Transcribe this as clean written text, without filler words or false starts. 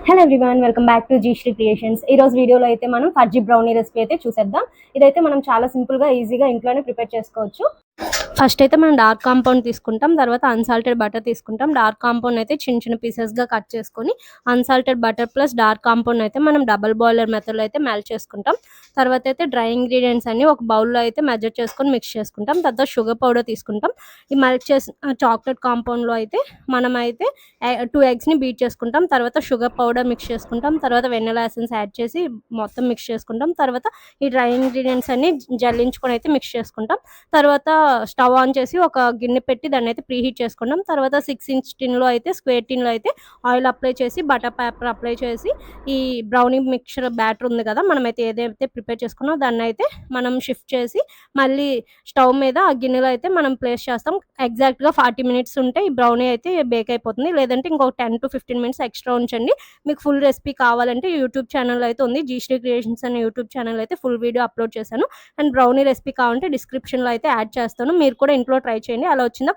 Hello everyone, welcome back to Jeeshri creations. ఈ రోజు వీడియోలో అయితే మనం ఫడ్జీ బ్రౌనీ రెసిపీ అయితే చూసేద్దాం. ఇదైతే మనం చాలా సింపుల్గా ఈజీగా ఇంట్లోనే ప్రిపేర్ చేసుకోవచ్చు. ఫస్ట్ అయితే మనం డార్క్ కాంపౌండ్ తీసుకుంటాం, తర్వాత అన్సాల్టెడ్ బటర్ తీసుకుంటాం. డార్క్ కాంపౌండ్ అయితే చిన్న చిన్న పీసెస్గా కట్ చేసుకొని unsalted butter plus dark compound అయితే మనం డబుల్ బాయిలర్ మెథడ్లో అయితే మెల్ట్ చేసుకుంటాం. తర్వాత అయితే డ్రై ఇంగ్రీడియంట్స్ అన్ని ఒక బౌల్లో అయితే మెజర్ చేసుకొని మిక్స్ చేసుకుంటాం. తర్వాత షుగర్ పౌడర్ తీసుకుంటాం. ఈ మెల్ట్ చేసిన చాక్లెట్ కాంపౌండ్లో అయితే మనం అయితే 2 ఎగ్స్ని బీట్ చేసుకుంటాం. తర్వాత షుగర్ పౌడర్ మిక్స్ చేసుకుంటాం. తర్వాత వెనిలా ఎసెన్స్ యాడ్ చేసి మొత్తం మిక్స్ చేసుకుంటాం. తర్వాత ఈ డ్రై ఇంగ్రీడియంట్స్ అన్ని జల్లించుకొని అయితే మిక్స్ చేసుకుంటాం. తర్వాత స్టవ్ ఆన్ చేసి ఒక గిన్నె పెట్టి దాన్ని అయితే ప్రీ హీట్ చేసుకుంటాం. తర్వాత 6 ఇంచ్ టిన్లో అయితే స్క్వేర్ టిన్లో అయితే ఆయిల్ అప్లై చేసి బటర్ పేపర్ అప్లై చేసి ఈ బ్రౌనీ మిక్చర్ బ్యాటర్ ఉంది కదా, మనమైతే ఏదైతే ప్రిపేర్ చేసుకున్నామో దాన్ని అయితే మనం షిఫ్ట్ చేసి మళ్ళీ స్టవ్ మీద ఆ గిన్నెలో అయితే మనం ప్లేస్ చేస్తాం. ఎగ్జాక్ట్గా 40 మినిట్స్ ఉంటే ఈ బ్రౌనీ అయితే బేక్ అయిపోతుంది. లేదంటే ఇంకొక 10 to 15 మినిట్స్ ఎక్స్ట్రా ఉంచండి. మీకు ఫుల్ రెసిపీ కావాలంటే యూట్యూబ్ ఛానల్ అయితే ఉంది, జీశ్రీ క్రియేషన్స్ అనే యూట్యూబ్ ఛానల్ అయితే ఫుల్ వీడియో అప్లోడ్ చేశాను. అండ్ బ్రౌనీ రెసిపీ కావాలంటే డిస్క్రిప్షన్లో అయితే యాడ్ చేస్తాను. మీరు కూడా ఇంట్లో ట్రై చేయండి. అలా వచ్చిందా